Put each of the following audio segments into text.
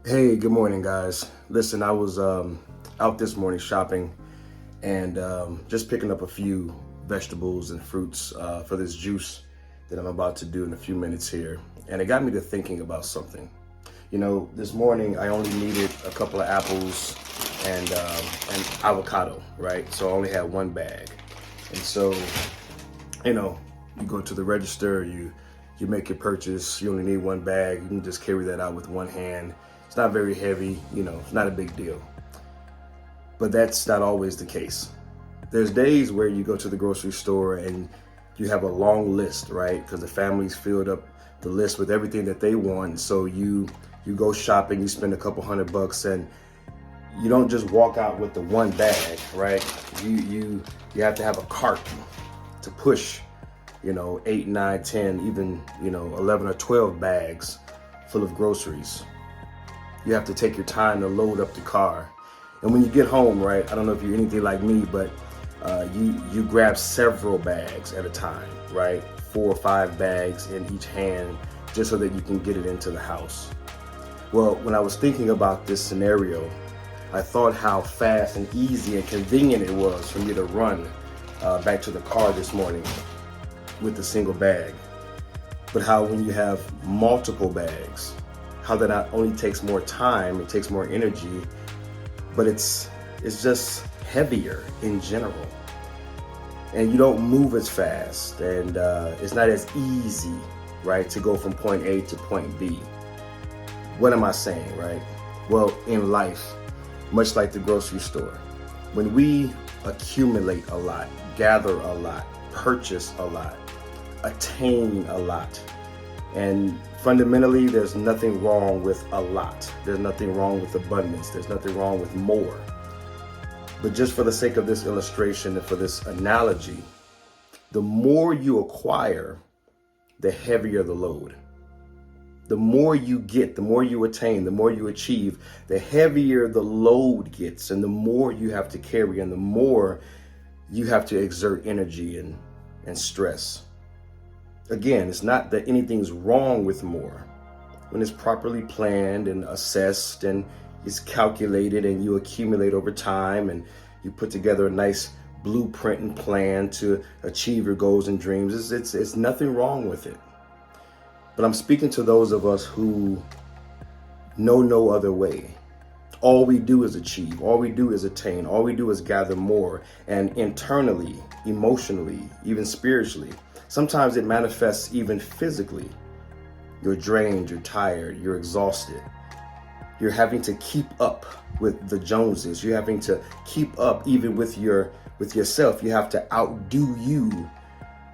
Hey, good morning, guys. Listen, I was out this morning shopping and just picking up a few vegetables and fruits for this juice that I'm about to do in a few minutes here. And it got me to thinking about something. This morning I only needed a couple of apples and avocado, right? So I only had one bag. And so, you go to the register, you make your purchase, you only need one bag, you can just carry that out with one hand. It's not very heavy, it's not a big deal. But that's not always the case. There's days where you go to the grocery store and you have a long list, right? Because the family's filled up the list with everything that they want. So you go shopping, you spend a couple $100 and you don't just walk out with the one bag, right? You have to have a cart to push, 8, 9, 10, even, 11 or 12 bags full of groceries. You have to take your time to load up the car. And when you get home, right, I don't know if you're anything like me, but you grab several bags at a time, right? 4 or 5 bags in each hand just so that you can get it into the house. Well, when I was thinking about this scenario, I thought how fast and easy and convenient it was for me to run back to the car this morning with a single bag. But how when you have multiple bags, how that not only takes more time, it takes more energy, but it's just heavier in general. And you don't move as fast, and it's not as easy, right, to go from point A to point B. What am I saying, right? Well, in life, much like the grocery store, when we accumulate a lot, gather a lot, purchase a lot, attain a lot, and fundamentally, there's nothing wrong with a lot. There's nothing wrong with abundance. There's nothing wrong with more. But just for the sake of this illustration and for this analogy, the more you acquire, the heavier the load. The more you get, the more you attain, the more you achieve, the heavier the load gets, and the more you have to carry, and the more you have to exert energy and stress. Again, it's not that anything's wrong with more. When it's properly planned and assessed and it's calculated and you accumulate over time and you put together a nice blueprint and plan to achieve your goals and dreams, it's nothing wrong with it. But I'm speaking to those of us who know no other way. All we do is achieve, all we do is attain, all we do is gather more, and internally, emotionally, even spiritually. Sometimes it manifests even physically. You're drained, you're tired, you're exhausted. You're having to keep up with the Joneses. You're having to keep up even with yourself. You have to outdo you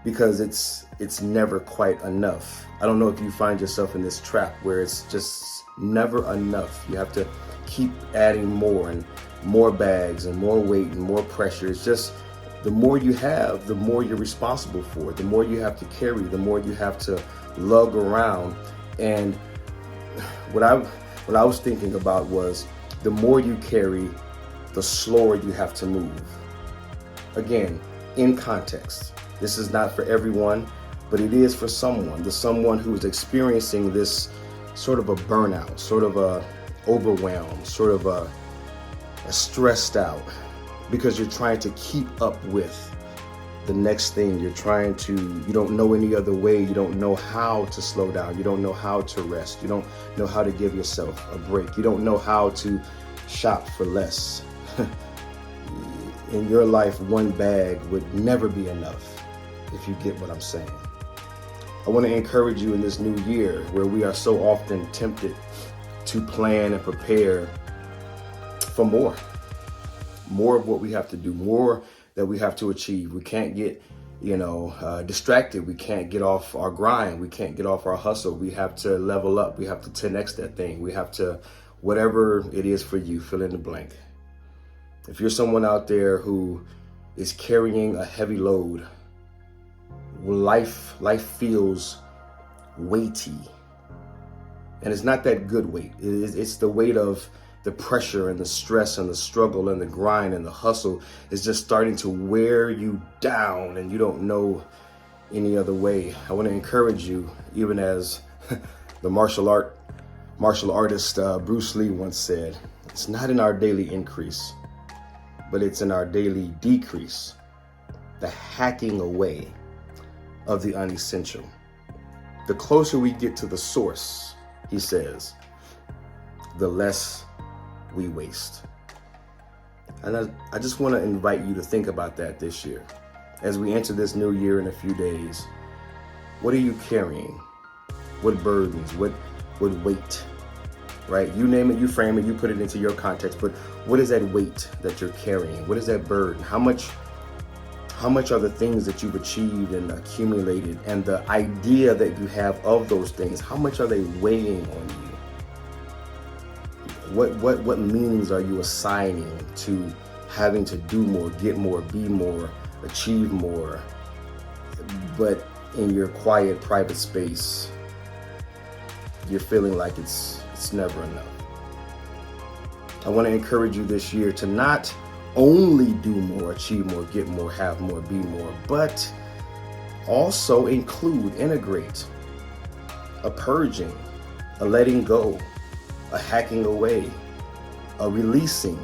because it's never quite enough. I don't know if you find yourself in this trap where it's just never enough. You have to keep adding more and more bags and more weight and more pressure. It's just the more you have, the more you're responsible for. The more you have to carry, the more you have to lug around. And what I was thinking about was the more you carry, the slower you have to move. Again, in context, this is not for everyone, but it is for someone. The someone who is experiencing this sort of a burnout, sort of a overwhelmed, sort of a stressed out, because you're trying to keep up with the next thing. You don't know any other way. You don't know how to slow down. You don't know how to rest. You don't know how to give yourself a break. You don't know how to shop for less. In your life, one bag would never be enough, if you get what I'm saying. I want to encourage you in this new year where we are so often tempted to plan and prepare for more of what we have to do, more that we have to achieve. We can't get, distracted. We can't get off our grind. We can't get off our hustle. We have to level up. We have to 10x that thing. We have to, whatever it is for you, fill in the blank. If you're someone out there who is carrying a heavy load, life feels weighty. And it's not that good weight. It's the weight of the pressure and the stress and the struggle and the grind and the hustle is just starting to wear you down and you don't know any other way. I want to encourage you, even as the martial art Martial artist Bruce Lee once said, "It's not in our daily increase, but it's in our daily decrease, the hacking away of the unessential. The closer we get to the source," he says, "the less we waste." And I just want to invite you to think about that this year. As we enter this new year in a few days, what are you carrying? What burdens? What weight? Right? You name it, you frame it, you put it into your context, but what is that weight that you're carrying? What is that burden? How much are the things that you've achieved and accumulated, and the idea that you have of those things, how much are they weighing on you? What meanings are you assigning to having to do more, get more, be more, achieve more, but in your quiet, private space, you're feeling like it's never enough? I want to encourage you this year to not only do more, achieve more, get more, have more, be more, but also integrate a purging, a letting go, a hacking away, a releasing,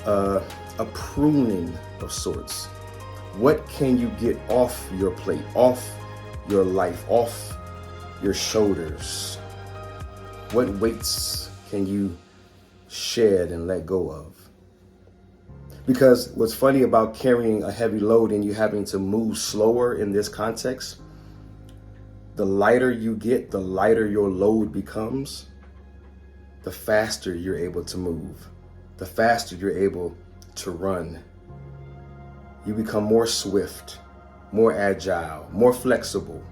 a pruning of sorts. What can you get off your plate, off your life, off your shoulders? What weights can you shed and let go of? Because what's funny about carrying a heavy load and you having to move slower in this context, the lighter you get, the lighter your load becomes, the faster you're able to move, the faster you're able to run. You become more swift, more agile, more flexible.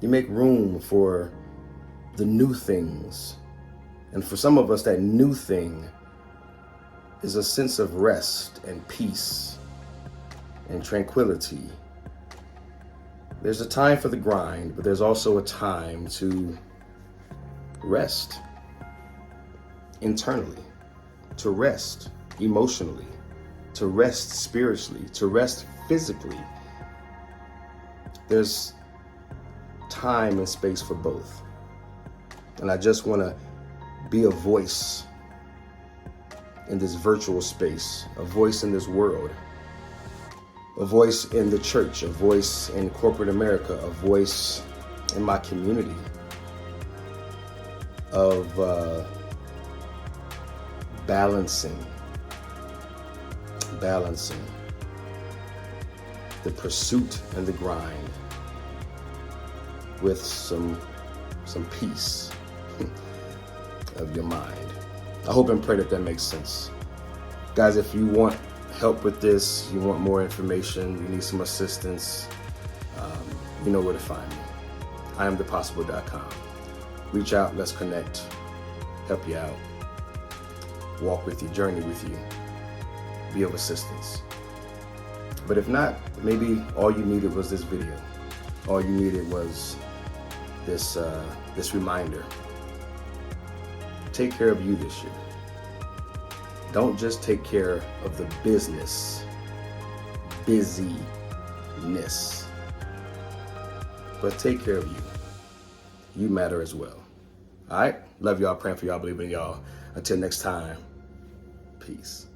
You make room for the new things. And for some of us, that new thing is a sense of rest and peace and tranquility. There's a time for the grind, but there's also a time to rest internally, to rest emotionally, to rest spiritually, to rest physically. There's time and space for both. And I just want to be a voice in this virtual space, a voice in this world, a voice in the church, a voice in corporate America, a voice in my community of balancing the pursuit and the grind with some peace of your mind. I hope and pray that makes sense. Guys, if you want help with this, you want more information, you need some assistance, you know where to find me. IamThePossible.com. Reach out, let's connect, help you out, walk with you, journey with you, be of assistance. But if not, maybe all you needed was this video. All you needed was this reminder. Take care of you this year. Don't just take care of the busyness, but take care of you. You matter as well. All right? Love y'all, praying for y'all, believing in y'all. Until next time, peace.